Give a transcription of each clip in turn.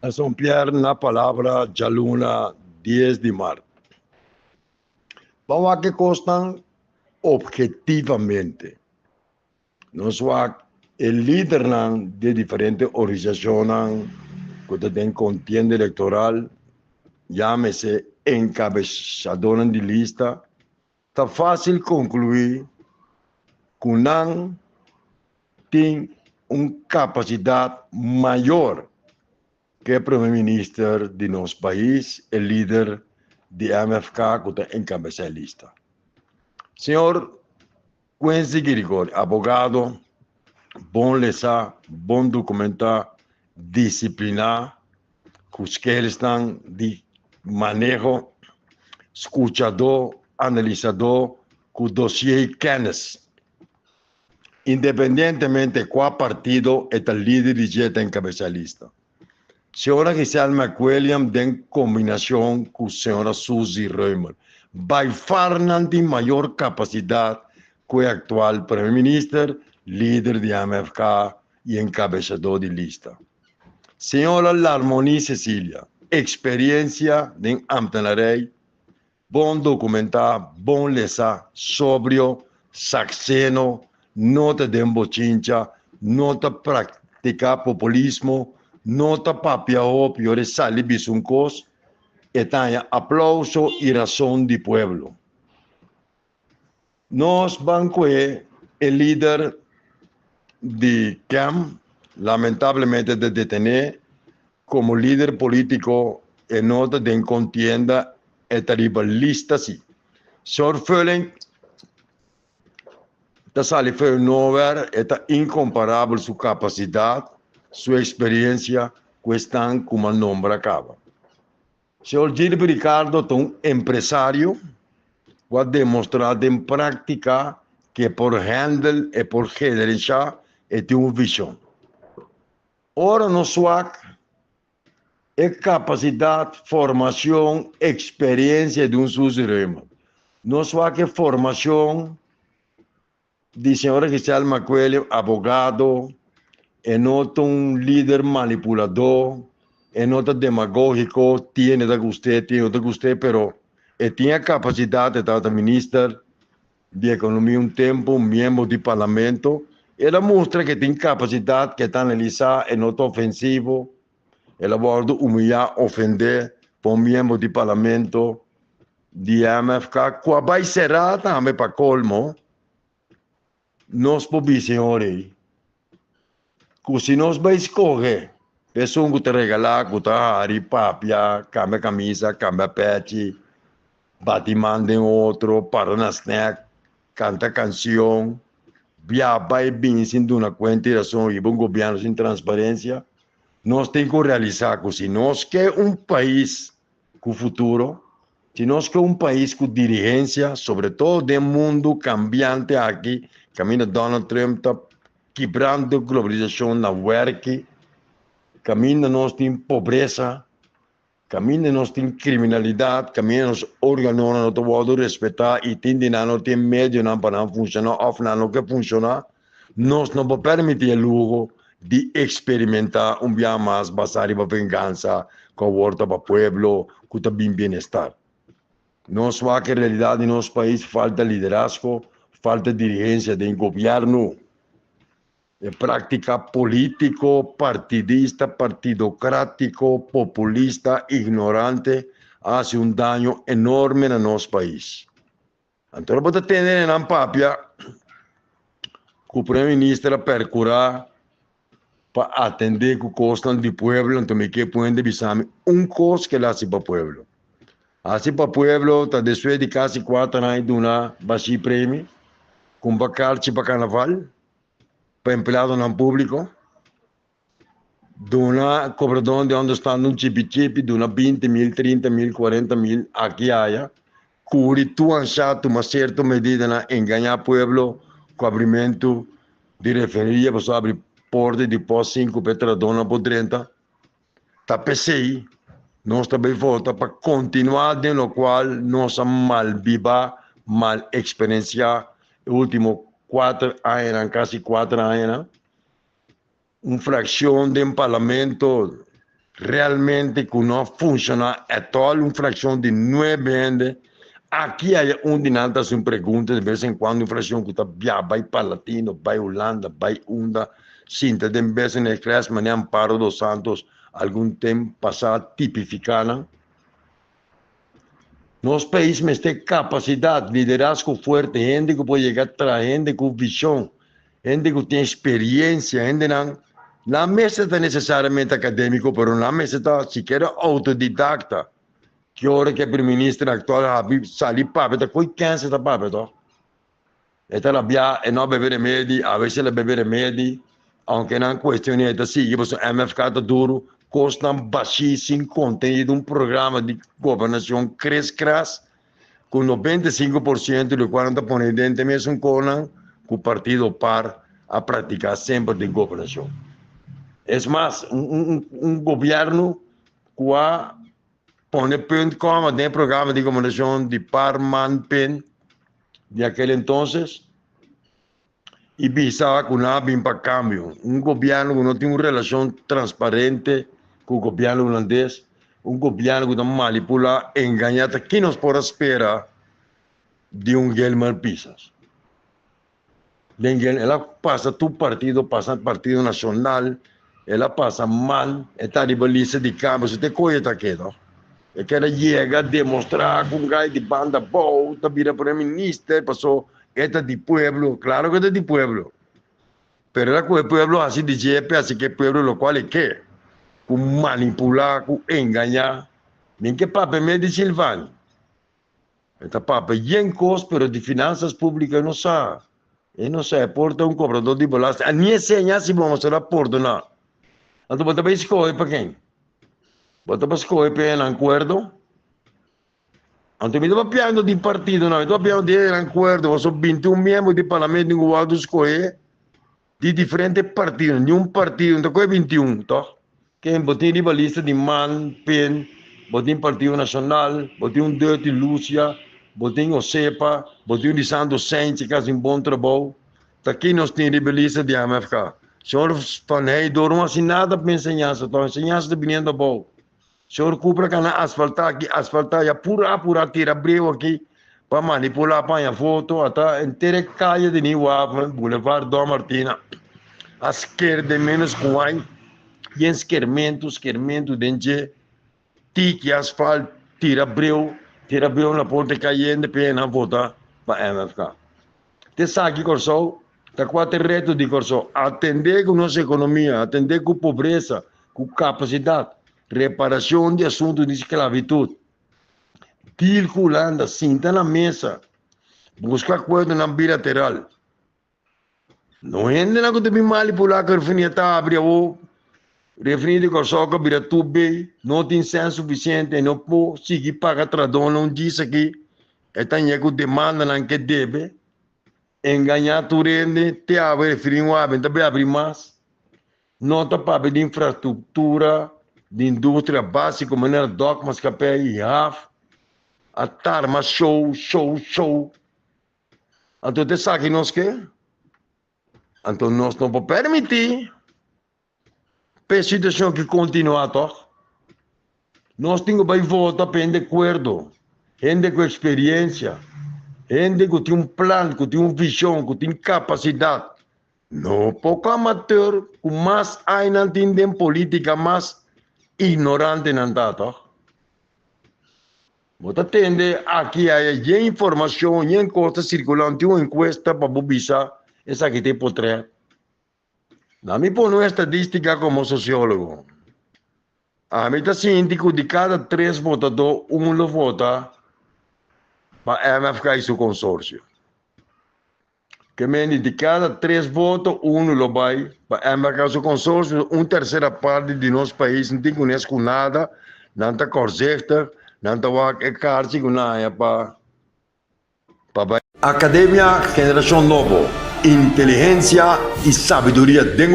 A São Pierre na palavra Jaluna 10 de março. Vamos a que constan objetivamente. Nós o líder de diferentes organizações que tem contienda eleitoral, llámese encabeçador de lista, está fácil concluir que não tem uma capacidade maior que o primeiro-ministro de nosso país, o líder de MFK, que está encabeçando a lista. Senhor Quincy Girigori, advogado, bom lesar, bom documentar, disciplinar, que os que estão de manejo, escuchador, analisador, com o dossiê Keynes. Independentemente de qual partido é o líder de jeta encabeçar a lista. Senhora Giselle McWilliam, em combinação com a senhora Suzy Reumer, vai falar de maior capacidade que o atual primeiro-ministro, líder de MFK e encabeçador de lista. Senhora Larmoni Cecília, experiência em ambtenaria, bom documentar, bom lesar, sóbrio, saxeno, nota de embochincha, nota praticar populismo, nota papiao pior sali bisuncos, etaña aplauso y razón de pueblo. Nos banque el líder de CAM, lamentablemente de detener como líder político en nota de contienda etaribalista sí. Sorfölling, da sali för nover, eta incomparable su capacidad, su experiencia, que están como el nombre acaba. Señor Gilberto Ricardo es un empresario que ha demostrado en práctica que por handle y por gerencia tiene una visión. Ahora no SWAC es capacidad, formación, experiencia de un sucedero. No SWAC es formación de señora Giselle McWilliam, abogado, no un líder manipulador, no demagógico, tiene de usted, pero tiene capacidad de estar ministro de Economía un tiempo, miembro del Parlamento. Ela muestra que tiene capacidad que está analizada en otro ofensivo. Ela va humillar, ofender por un miembro del Parlamento de MFK. Cuando va a cerrar también para colmo, nos podemos, señores, que si nos va a escoger, pessoa que te regalar, que te hari, papia, cambia camisa, cambia pet, batimando em outro, para na snack, canta canção, viaja e bem sem uma conta e um governo sem transparência, nós temos que realizar que se nós queremos país com futuro, se nós queremos país com dirigência, sobretudo no mundo cambiante aqui, caminho Donald Trump está quebrando a globalização na work, caminho nós temos pobreza, caminho nós temos criminalidade, caminho nós órgãos não podemos respeitar e não tem meio para não funcionar, ou não que funcionar, nós não podemos permitir o luxo de experimentar dia mais basado para vingança, com volta para o povo, com também bem-estar. Nós vemos que a realidade em nosso país falta liderazgo, falta dirigência do governo, prática político, partidista, partidocrático, populista, ignorante, hace un daño enorme en nuestro país. Entonces, podemos tener en papia que el primer ministro percurar para atender que costan del pueblo, entonces que pueden divisar un costo que le hace para el pueblo. Hace para el pueblo, después de casi 4 años de una baixi premio, con bacarchi para carnaval, para empleado no público, de una cobrador de onde está un chip, de una 20.000, 30.000, 40.000, aquí haya, curi tu anchato uma certa medida na enganar pueblo, com abrimento de referia, para abrir porta de pós 5 petradona por 30, tá PCI, nós também volta para continuar de no qual nós mal viva, mal experienciar, o último 4 anos, quase 4 anos, uma fração do parlamento realmente que no funciona é toda uma fração de 9 anos. Aqui há dinanta sem perguntas, de vez em quando, uma fração que está vai para Latino, vai Holanda, vai Unda, sinta, de vez em quando, mas Amparo dos Santos, algum tempo passado, tipificada. Nosso país tem capacidade, liderazgo forte, gente que pode chegar atrás, gente com visão, gente que tem experiência, gente não mesa está necessariamente acadêmico, mas na mesa está sequer autodidacta. Que hora que o primeiro-ministro atual sali papel, coi câncer da papel, esta la via e não beber remédio, a vezes ela beber remédio, aunque não questione esta sim, que o MFK está duro, custa baixíssimo conteúdo um programa de governação cresce com 95% do qual está ponendo dentro mesmo com o partido par a praticar sempre de governação. É mais, governo que a põe ponto como tem programa de governação de par man pen de aquele entonces e pensava que não havia para câmbio. Governo que não tem uma relação transparente com o governo holandês, governo que não manipula, engana, que nos pode esperar de Guilherme Pisas. Ela passa tu partido, passa partido nacional, ela passa mal, está de baliza de câmbio, você coisa está aqui, não? É que ela chega a demonstrar com um gai de banda boa, está vira primeiro-ministro, passou, esta de pueblo, claro que é de pueblo. Pero ela com o pueblo assim de jefe, assim que o pueblo lo qual é que, com manipular, com enganar, nem que papo meio de Silvani. Esta papo bem coisa, pero de finanças públicas não sabe. E não sabe, porta cobrador de bolas, a minha senha se vamos mostrar porta não. Então, você vai escolher para quem? Você vai escolher para um acordo? Então, me estou piando de partido, não. Estou piando de acordo. Você 21 membros do parlamento que vão escolher de diferentes partidos. Nenhum partido, então, qual é 21, tá? Quem botou de lista de Man, PEN, botou Partido Nacional, botou de Lúcia, botou o CEPA, botou de Santos Sente, que faz um bom trabalho. Tá aqui nós temos de lista de MFK. Senhor Fanei, não assinada para ensinança, então ensinança de vindo bom. Senhor Cupra, que na asfaltar aqui, asfaltar, já pura, tira breu aqui, para manipular, para a foto, até inteira caia de Niuava, Boulevard Dom Martina, a esquerda menos com aí, e esquermento, dentro, tique, asfalto, tira breu na porta caindo, para votar para MFK. Te sabe, Corsol? Está quatro retos de Corsol. Atender com nossa economia, atender com pobreza, com capacidade, reparação de assuntos de esclavitud. Calculando, senta na mesa, busca acordo na bilateral. Não é nada que deve manipular que o refém está abrindo o refém de Corsol que vira tudo bem, não tem senso suficiente, não pode seguir pagar tradão, não diz aqui, está em que demanda não que deve. Enganar tu rende, te abre frio, também abre mais. Nota para de infraestrutura, de indústria básica, maneira dogmas, capé e half. A tarma, show. Então, você sabe que nós quer? Então, nós não podemos permitir a situação que continua, toh. Nós temos que voltar para de acordo. Gente com experiência. Gente que tem um plano, que tem uma visão, que tem capacidade. Não pouco amador, com mais ainda entendem política, mais ignorante não está, tá? Você atende aqui a informação, a coisa circulando, tem uma encuesta para publicar, essa que tem por trás. Na minha ponto estadística como sociólogo, a mim está científico de cada 3 votadores, lo vota para a MFK e seu consórcio. Que de cada 3 votos, lo vai para a MFK e seu consórcio, uma terceira parte de nosso país não tem conhece com nada, não está correta, não está cárcel com nada para Academia Geração Novo, inteligência e sabedoria de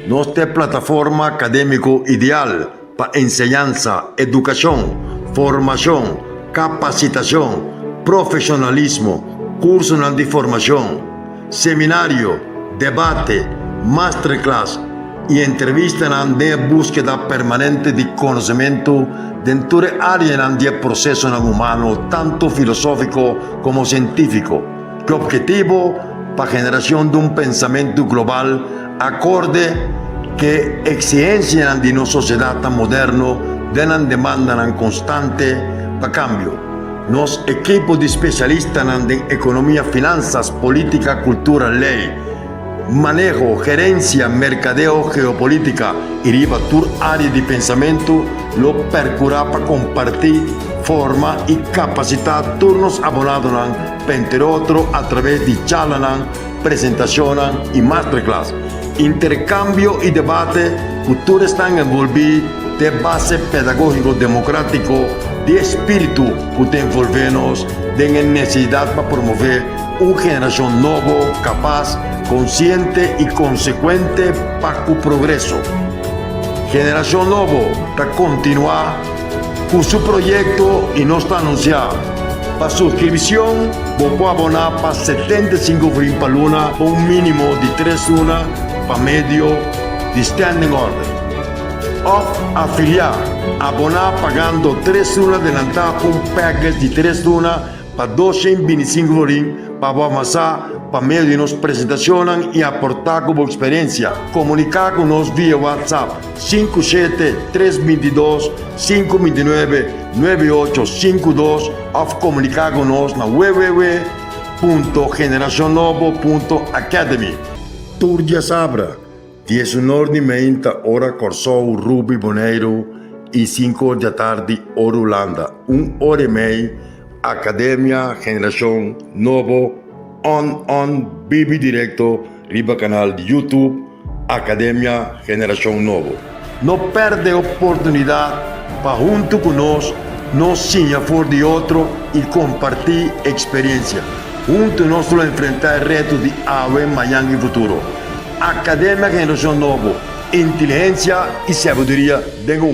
Nós temos plataforma acadêmico ideal para enseñanza, educação, formação, capacitação, profissionalismo, curso de formação, seminário, debate, masterclass, y entrevistan de búsqueda permanente de conocimiento dentro de áreas de proceso humano, tanto filosófico como científico, que objetivo para generación de un pensamiento global acorde que exigencia de una sociedad tan moderna demandan constante para cambio. Nos equipos de especialistas en economía, finanzas, política, cultura, ley, manejo, gerencia, mercadeo, geopolítica y riba tur área de pensamiento lo percurá para compartir forma y capacidad turnos abonados entre otros a través de charlas, presentaciones y masterclass. Intercambio y debate, cultura están envolvidos de base pedagógico democrático, de espíritu que te envolvemos, de necesidad para promover una generación nueva, capaz, consciente y consecuente para su progreso. Generación nueva para continuar con su proyecto y no está anunciado. Para suscripción, vos puedes abonar para 75 green para luna, un mínimo de 3 lunas para medio de standing order. O afiliar, abonar pagando 3 lunas adelantadas por un package de 3 lunas para 225 green para avanzar para medio de nos presentaciones y aportar como experiencia. Comunicar con nos vía WhatsApp 57-322-529-9852 o comunicar con nos na www.generacionnovo.academy. Turdia Sabra, 19:30 hora Corsou, Ruby Boneiro e 5 da tarde hora Holanda. 1 hora e meia, Academia Generación Novo on Bibi Directo, riba canal de YouTube, Academia Generación Novo. No perde oportunidad para junto con nos sinha for de otro y compartir experiencia. Junto nos lo enfrentar retos de ahora, mañana y futuro. Academia Generación Novo, inteligencia y sabiduría de un.